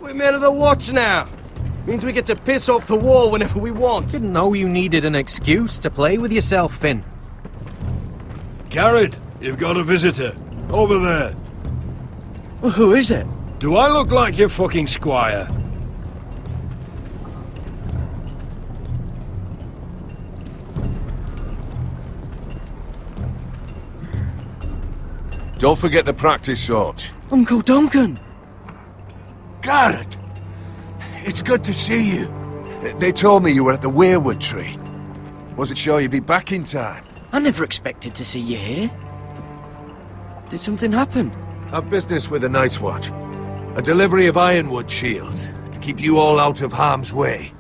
We're men of the watch now. Means we get to piss off the wall whenever we want. Didn't know you needed an excuse to play with yourself, Finn. Gared, you've got a visitor. Over there. Well, who is it? Do I look like your fucking squire? Don't forget the practice swords. Uncle Duncan! Gared! It's good to see you. They told me you were at the weirwood tree. Wasn't sure you'd be back in time. I never expected to see you here. Did something happen? I've business with the Night's Watch. A delivery of ironwood shields, to keep you all out of harm's way.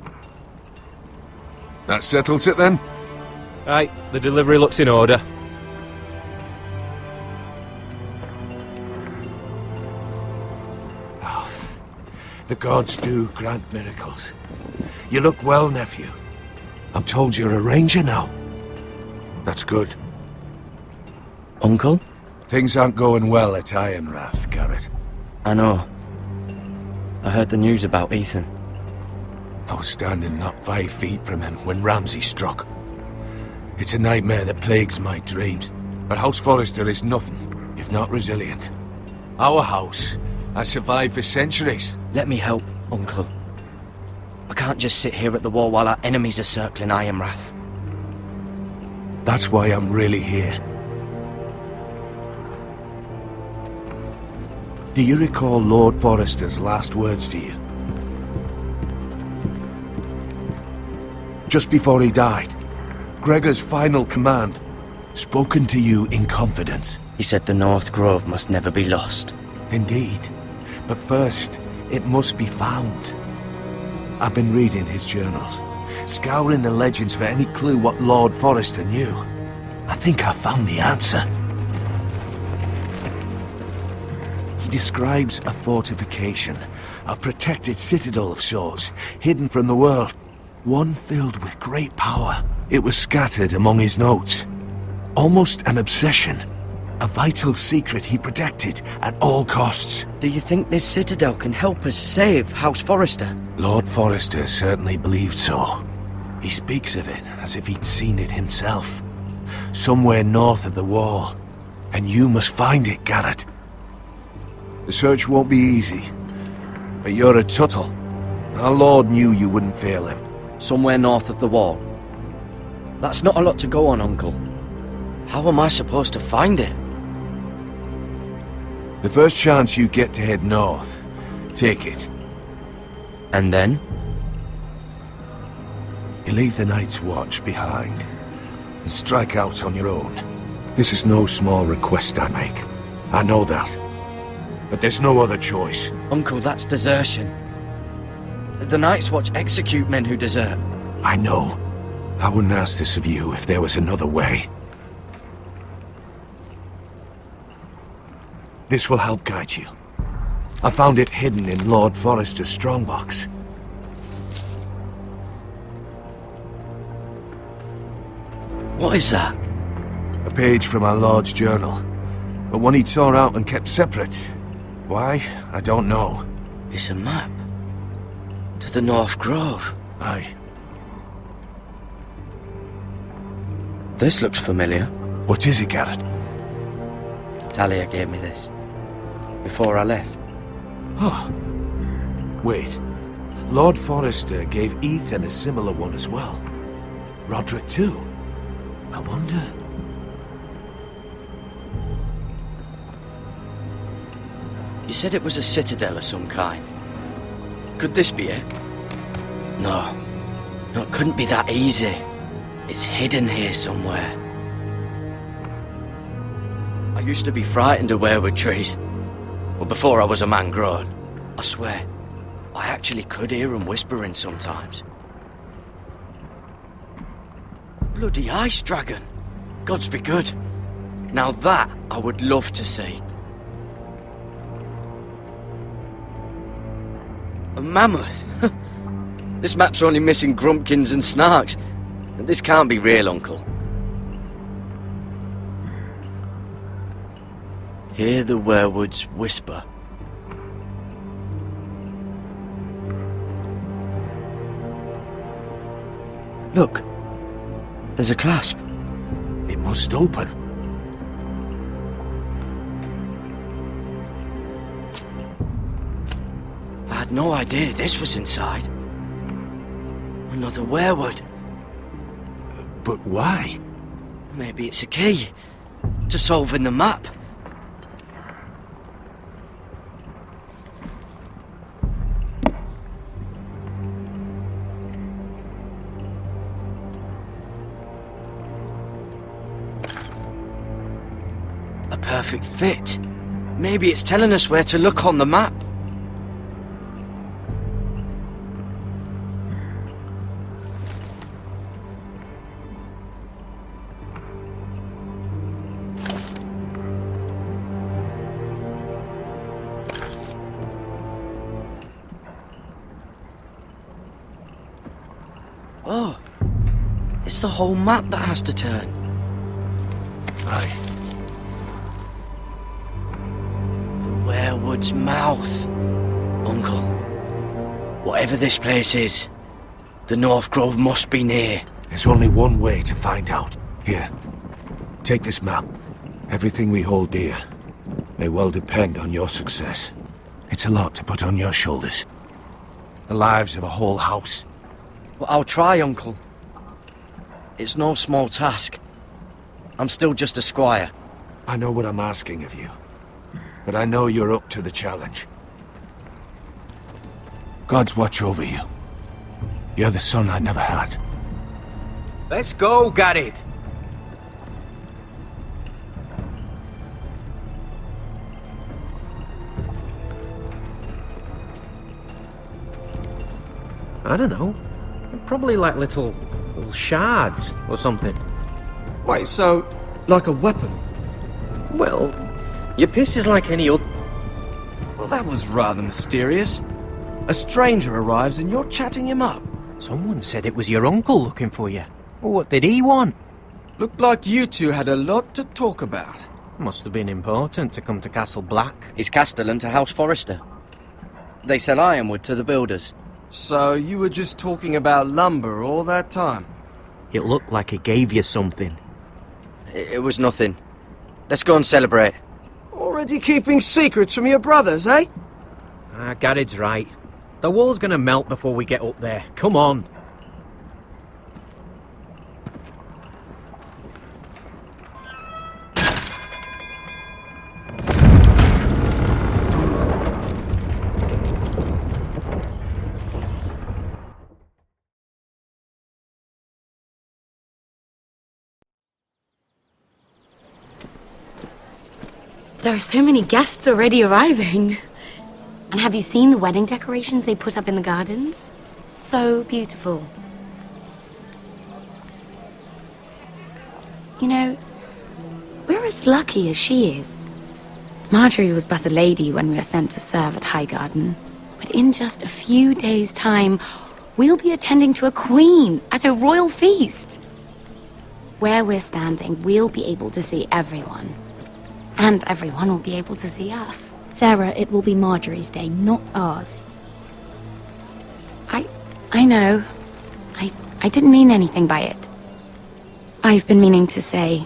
That settles it then? Right, the delivery looks in order. The gods do grant miracles. You look well, nephew. I'm told you're a ranger now. That's good. Uncle? Things aren't going well at Ironrath, Gared. I know. I heard the news about Ethan. I was standing not 5 feet from him when Ramsay struck. It's a nightmare that plagues my dreams. But House Forrester is nothing, if not resilient. Our house has survived for centuries. Let me help, Uncle. I can't just sit here at the wall while our enemies are circling Ironrath. That's why I'm really here. Do you recall Lord Forrester's last words to you? Just before he died, Gregor's final command, spoken to you in confidence. He said the North Grove must never be lost. Indeed. But first, it must be found. I've been reading his journals, scouring the legends for any clue what Lord Forrester knew. I think I found the answer. He describes a fortification, a protected citadel of sorts, hidden from the world. One filled with great power. It was scattered among his notes. Almost an obsession. A vital secret he protected at all costs. Do you think this citadel can help us save House Forrester? Lord Forrester certainly believed so. He speaks of it as if he'd seen it himself. Somewhere north of the wall. And you must find it, Gared. The search won't be easy. But you're a Tuttle. Our Lord knew you wouldn't fail him. Somewhere north of the wall. That's not a lot to go on, Uncle. How am I supposed to find it? The first chance you get to head north, take it. And then? You leave the Night's Watch behind, and strike out on your own. This is no small request I make. I know that. But there's no other choice. Uncle, that's desertion. The Night's Watch execute men who desert. I know. I wouldn't ask this of you if there was another way. This will help guide you. I found it hidden in Lord Forrester's strongbox. What is that? A page from our Lord's journal. But one he tore out and kept separate. Why? I don't know. It's a map. To the North Grove. Aye. This looks familiar. What is it, Gared? Talia gave me this. Before I left. Oh. Wait. Lord Forrester gave Ethan a similar one as well. Roderick too. I wonder... You said it was a citadel of some kind. Could this be it? No. No, it couldn't be that easy. It's hidden here somewhere. I used to be frightened of weirwood trees. Well, before I was a man grown. I swear, I actually could hear them whispering sometimes. Bloody ice dragon. Gods be good. Now that I would love to see. A mammoth? This map's only missing grumpkins and snarks. This can't be real, Uncle. Hear the weirwoods whisper. Look. There's a clasp. It must open. I had no idea this was inside. Another werewood. But why? Maybe it's a key to solving the map. A perfect fit. Maybe it's telling us where to look on the map. Oh, it's the whole map that has to turn. Aye. The werewood's mouth. Uncle, whatever this place is, the North Grove must be near. There's only one way to find out. Here, take this map. Everything we hold dear may well depend on your success. It's a lot to put on your shoulders. The lives of a whole house. Well, I'll try, Uncle. It's no small task. I'm still just a squire. I know what I'm asking of you, but I know you're up to the challenge. God's watch over you. You're the son I never had. Let's go, Gared. I don't know. Probably like little shards or something. Wait, so, like a weapon? Well, your piss is like any other. Well, that was rather mysterious. A stranger arrives and you're chatting him up. Someone said it was your uncle looking for you. Well, what did he want? Looked like you two had a lot to talk about. Must have been important to come to Castle Black. Is Castellan to House Forrester. They sell ironwood to the builders. So you were just talking about lumber all that time? It looked like he gave you something. It was nothing. Let's go and celebrate. Already keeping secrets from your brothers, eh? Gared's right. The wall's gonna melt before we get up there. Come on. There are so many guests already arriving. And have you seen the wedding decorations they put up in the gardens? So beautiful. You know, we're as lucky as she is. Marjorie was but a lady when we were sent to serve at Highgarden. But in just a few days' time, we'll be attending to a queen at a royal feast. Where we're standing, we'll be able to see everyone. And everyone will be able to see us. Sarah, it will be Marjorie's day, not ours. I know. I didn't mean anything by it. I've been meaning to say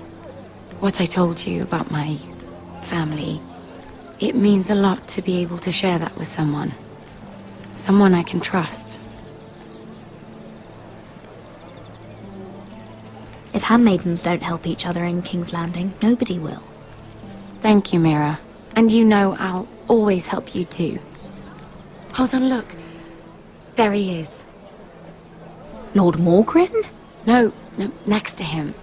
what I told you about my family. It means a lot to be able to share that with someone. Someone I can trust. If handmaidens don't help each other in King's Landing, nobody will. Thank you, Mira. And you know I'll always help you too. Hold on, look. There he is. Lord Morgrin? No, next to him.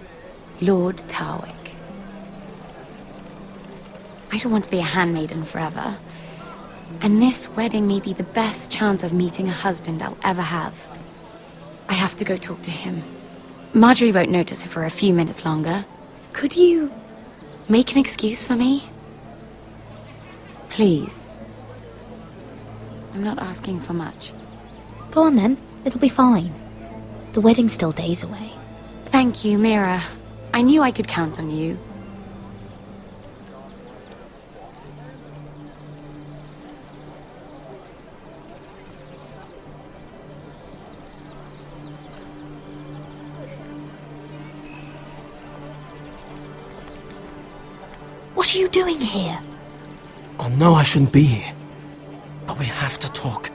Lord Tarwick. I don't want to be a handmaiden forever. And this wedding may be the best chance of meeting a husband I'll ever have. I have to go talk to him. Marjorie won't notice it for a few minutes longer. Could you make an excuse for me? Please. I'm not asking for much. Go on then, it'll be fine. The wedding's still days away. Thank you, Mira. I knew I could count on you. are you doing here? I know I shouldn't be here, but we have to talk.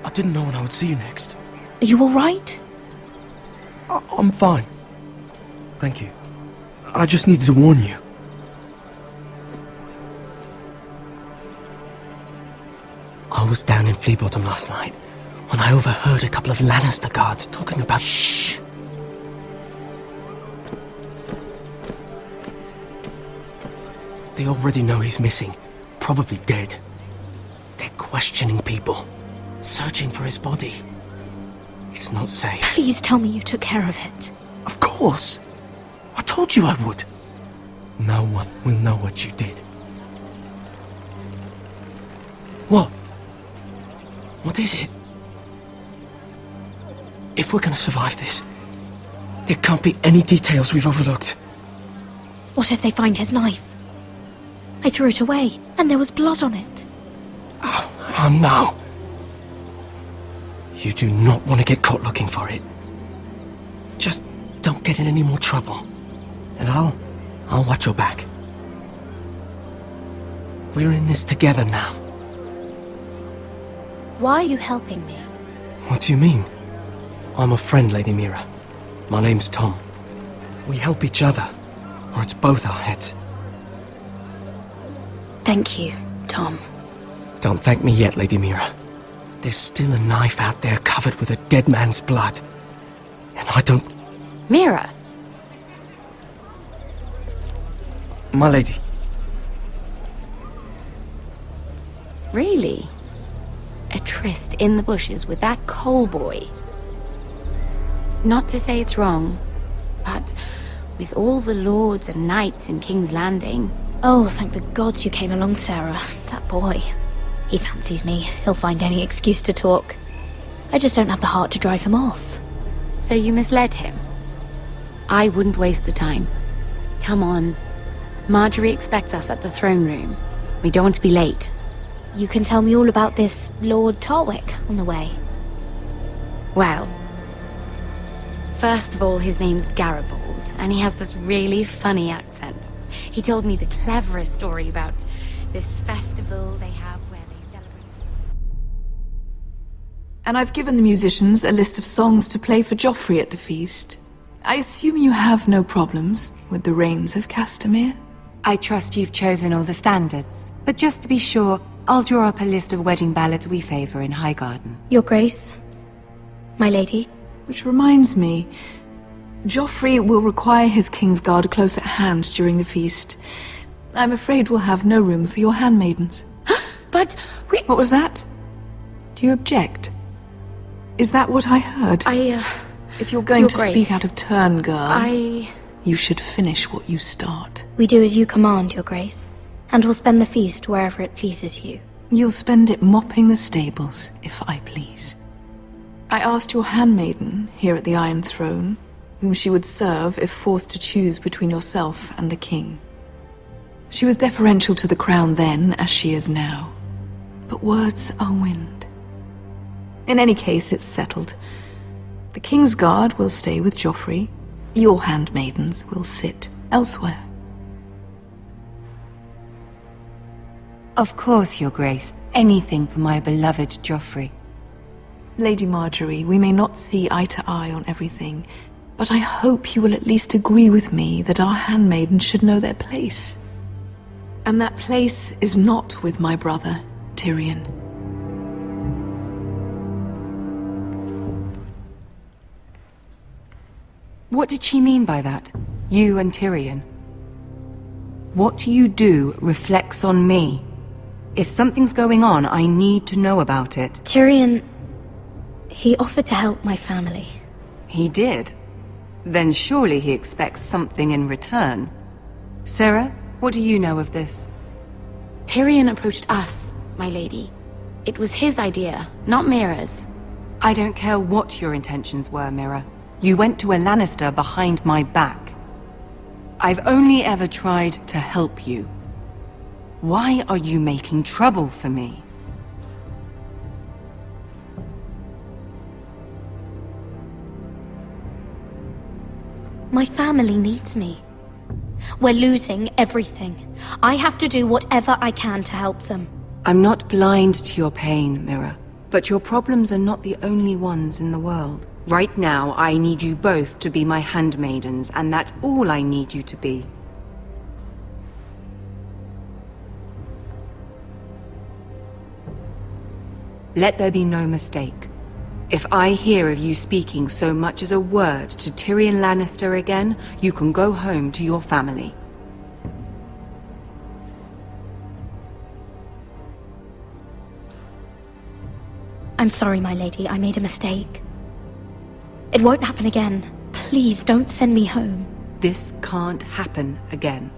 I didn't know when I would see you next. Are you alright? I'm fine. Thank you. I just needed to warn you. I was down in Fleabottom last night when I overheard a couple of Lannister guards talking about... Shh! They already know he's missing, probably dead. They're questioning people, searching for his body. It's not safe. Please tell me you took care of it. Of course! I told you I would. No one will know what you did. What? What is it? If we're gonna survive this, there can't be any details we've overlooked. What if they find his knife? I threw it away, and there was blood on it. Oh no. You do not want to get caught looking for it. Just don't get in any more trouble. And I'll watch your back. We're in this together now. Why are you helping me? What do you mean? I'm a friend, Lady Mira. My name's Tom. We help each other, or it's both our heads. Thank you, Tom. Don't thank me yet, Lady Mira. There's still a knife out there covered with a dead man's blood. And I don't... Mira! My lady. Really? A tryst in the bushes with that coal boy? Not to say it's wrong, but with all the lords and knights in King's Landing... Oh, thank the gods you came along, Sarah. That boy. He fancies me. He'll find any excuse to talk. I just don't have the heart to drive him off. So you misled him? I wouldn't waste the time. Come on. Marjorie expects us at the throne room. We don't want to be late. You can tell me all about this Lord Tarwick on the way. Well, first of all, his name's Garibald, and he has this really funny accent. He told me the cleverest story about this festival they have where they celebrate... And I've given the musicians a list of songs to play for Joffrey at the feast. I assume you have no problems with the Rains of Castamere? I trust you've chosen all the standards. But just to be sure, I'll draw up a list of wedding ballads we favor in Highgarden. Your Grace, my lady. Which reminds me, Joffrey will require his Kingsguard close at hand during the feast. I'm afraid we'll have no room for your handmaidens. But we... What was that? Do you object? Is that what I heard? If you're going Your to Grace, speak out of turn, girl, I... you should finish what you start. We do as you command, Your Grace, and we'll spend the feast wherever it pleases you. You'll spend it mopping the stables, if I please. I asked your handmaiden here at the Iron Throne whom she would serve if forced to choose between yourself and the king. She was deferential to the crown then, as she is now. But words are wind. In any case, it's settled. The Kingsguard will stay with Joffrey. Your handmaidens will sit elsewhere. Of course, Your Grace. Anything for my beloved Joffrey. Lady Marjorie, we may not see eye to eye on everything, but I hope you will at least agree with me that our handmaidens should know their place. And that place is not with my brother, Tyrion. What did she mean by that? You and Tyrion? What you do reflects on me. If something's going on, I need to know about it. Tyrion... he offered to help my family. He did? Then surely he expects something in return. Sarah, what do you know of this? Tyrion approached us, my lady. It was his idea, not Mira's. I don't care what your intentions were, Mira. You went to a Lannister behind my back. I've only ever tried to help you. Why are you making trouble for me? My family needs me. We're losing everything. I have to do whatever I can to help them. I'm not blind to your pain, Mira. But your problems are not the only ones in the world. Right now, I need you both to be my handmaidens, and that's all I need you to be. Let there be no mistake. If I hear of you speaking so much as a word to Tyrion Lannister again, you can go home to your family. I'm sorry, my lady. I made a mistake. It won't happen again. Please don't send me home. This can't happen again.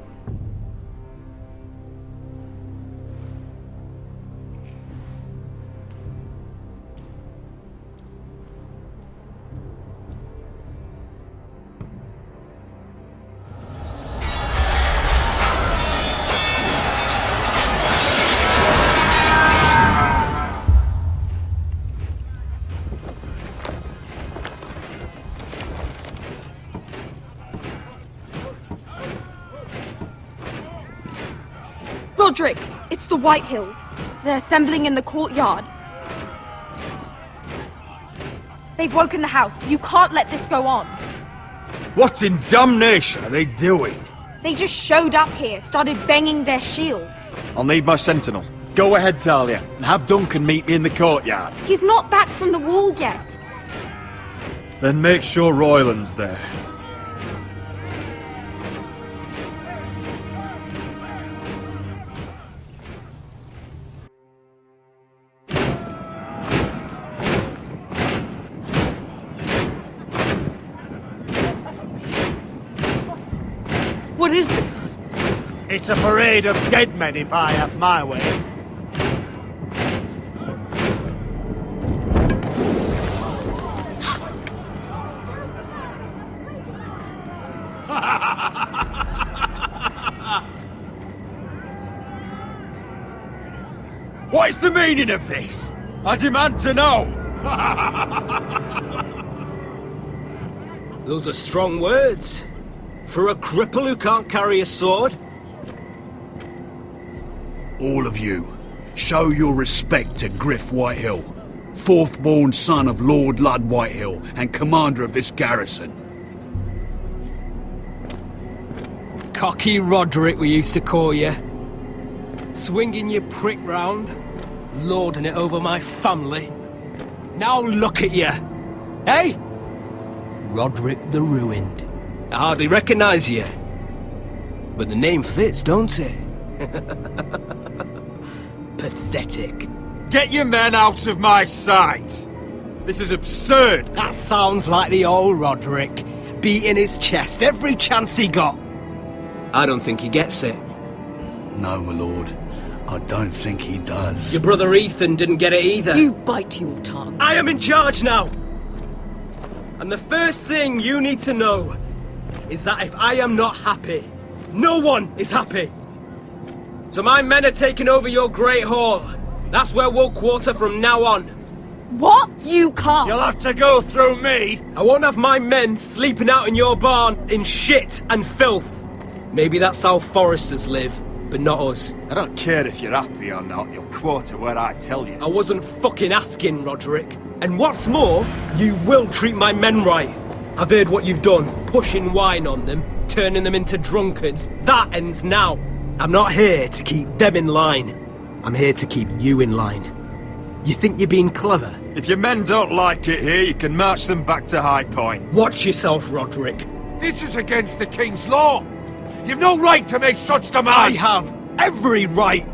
Roderick, it's the White Hills. They're assembling in the courtyard. They've woken the house. You can't let this go on. What in damnation are they doing? They just showed up here, started banging their shields. I'll need my sentinel. Go ahead, Talia, and have Duncan meet me in the courtyard. He's not back from the wall yet. Then make sure Royland's there. What is this? It's a parade of dead men if I have my way. What is the meaning of this? I demand to know! Those are strong words. For a cripple who can't carry a sword? All of you, show your respect to Griff Whitehill, fourth-born son of Lord Ludd Whitehill and commander of this garrison. Cocky Roderick, we used to call you. Swinging your prick round, lording it over my family. Now look at you! Hey? Roderick the Ruined. I hardly recognise you. But the name fits, don't it? Pathetic. Get your men out of my sight! This is absurd! That sounds like the old Roderick, beating his chest every chance he got. I don't think he gets it. No, my lord. I don't think he does. Your brother Ethan didn't get it either. You bite your tongue. I am in charge now! And the first thing you need to know is that if I am not happy, no one is happy. So my men are taking over your Great Hall. That's where we'll quarter from now on. What? You can't! You'll have to go through me! I won't have my men sleeping out in your barn in shit and filth. Maybe that's how foresters live, but not us. I don't care if you're happy or not, you'll quarter where I tell you. I wasn't fucking asking, Roderick. And what's more, you will treat my men right. I've heard what you've done, pushing wine on them, turning them into drunkards. That ends now. I'm not here to keep them in line. I'm here to keep you in line. You think you're being clever? If your men don't like it here, you can march them back to High Point. Watch yourself, Roderick. This is against the King's law! You've no right to make such demands! I have every right!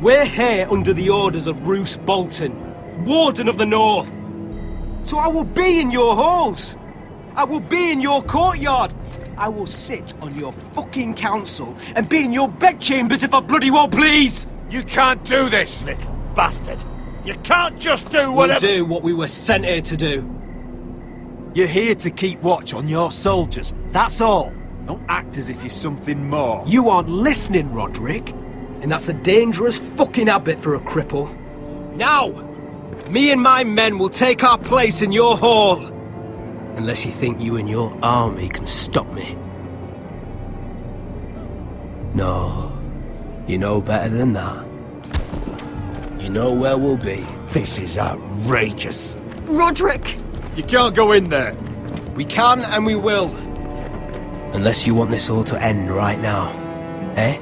We're here under the orders of Roose Bolton, Warden of the North. So I will be in your halls. I will be in your courtyard. I will sit on your fucking council and be in your bedchambers if I bloody well please! You can't do this, little bastard! You can't just do whatever— We'll do what we were sent here to do. You're here to keep watch on your soldiers, that's all. Don't act as if you're something more. You aren't listening, Roderick. And that's a dangerous fucking habit for a cripple. Now, me and my men will take our place in your hall. Unless you think you and your army can stop me. No. You know better than that. You know where we'll be. This is outrageous. Roderick! You can't go in there. We can and we will. Unless you want this all to end right now. Eh?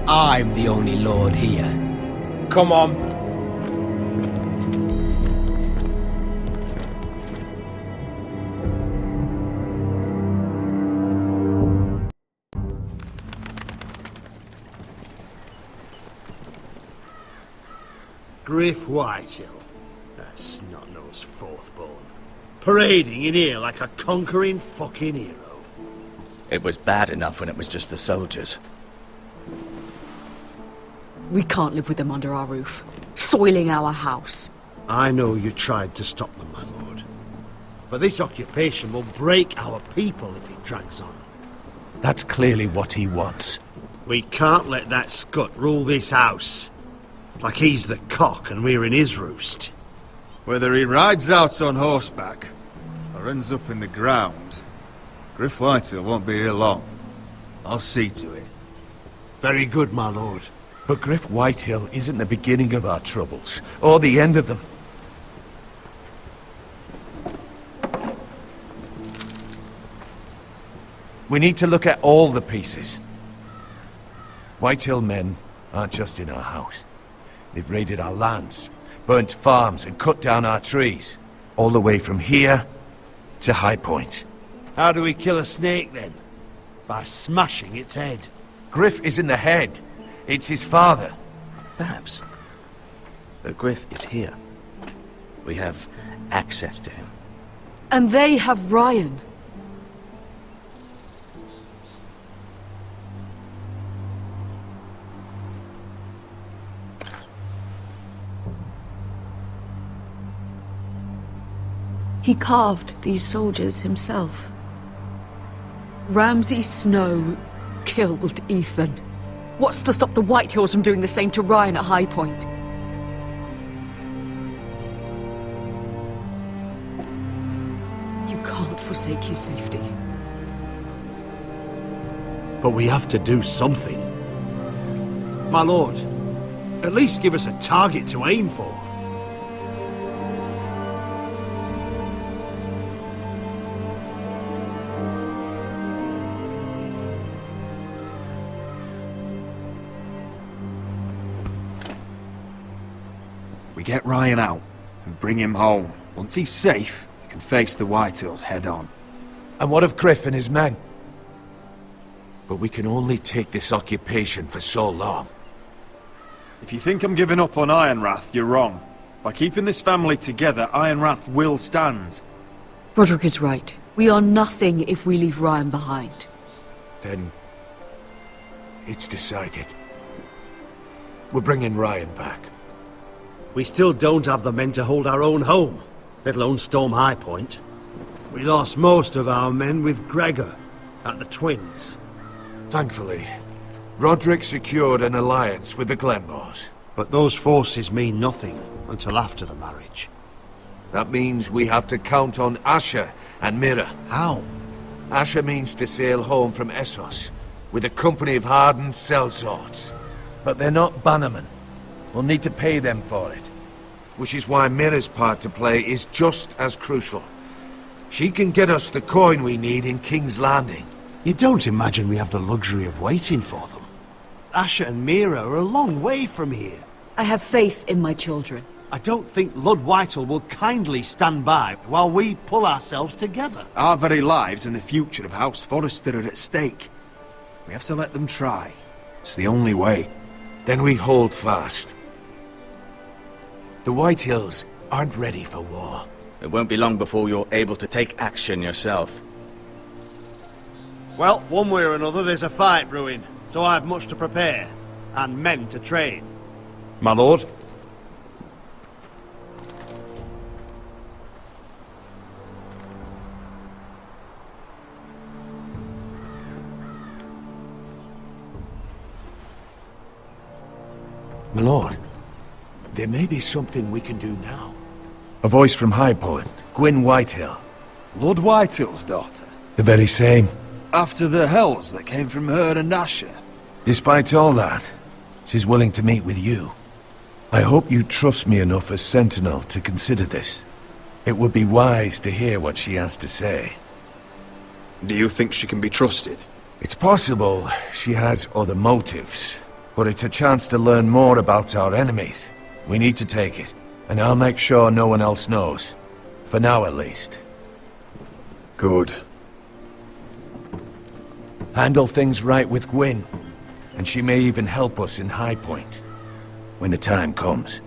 I'm the only lord here. Come on. Griff Whitehill. That snot-nosed fourthborn. Parading in here like a conquering fucking hero. It was bad enough when it was just the soldiers. We can't live with them under our roof, soiling our house. I know you tried to stop them, my lord. But this occupation will break our people if it drags on. That's clearly what he wants. We can't let that scut rule this house. Like he's the cock and we're in his roost. Whether he rides out on horseback or ends up in the ground, Griff Whitehill won't be here long. I'll see to it. Very good, my lord. But Griff Whitehill isn't the beginning of our troubles, or the end of them. We need to look at all the pieces. Whitehill men aren't just in our house. They've raided our lands, burnt farms and cut down our trees. All the way from here to High Point. How do we kill a snake then? By smashing its head. Griff isn't the head. It's his father. Perhaps. But Griff is here. We have access to him. And they have Ryan. He carved these soldiers himself. Ramsay Snow killed Ethan. What's to stop the Whitehills from doing the same to Ryan at High Point? You can't forsake his safety. But we have to do something. My lord, at least give us a target to aim for. We get Ryan out and bring him home. Once he's safe, you can face the Whitehills head on. And what of Griff and his men? But we can only take this occupation for so long. If you think I'm giving up on Ironrath, you're wrong. By keeping this family together, Ironrath will stand. Roderick is right. We are nothing if we leave Ryan behind. Then it's decided. We're bringing Ryan back. We still don't have the men to hold our own home, let alone storm High Point. We lost most of our men with Gregor at the Twins. Thankfully, Roderick secured an alliance with the Glenmores. But those forces mean nothing until after the marriage. That means we have to count on Asher and Mira. How? Asher means to sail home from Essos with a company of hardened sellswords. But they're not bannermen. We'll need to pay them for it. Which is why Mira's part to play is just as crucial. She can get us the coin we need in King's Landing. You don't imagine we have the luxury of waiting for them? Asher and Mira are a long way from here. I have faith in my children. I don't think Lord Whitehall will kindly stand by while we pull ourselves together. Our very lives and the future of House Forrester are at stake. We have to let them try. It's the only way. Then we hold fast. The Whitehills aren't ready for war. It won't be long before you're able to take action yourself. Well, one way or another there's a fight brewing, so I've much to prepare, and men to train. My lord? My lord, there may be something we can do now. A voice from High Point, Gwyn Whitehill. Lord Whitehill's daughter? The very same. After the hells that came from her and Asher? Despite all that, she's willing to meet with you. I hope you trust me enough as Sentinel to consider this. It would be wise to hear what she has to say. Do you think she can be trusted? It's possible she has other motives, but it's a chance to learn more about our enemies. We need to take it, and I'll make sure no one else knows. For now, at least. Good. Handle things right with Gwyn, and she may even help us in High Point when the time comes.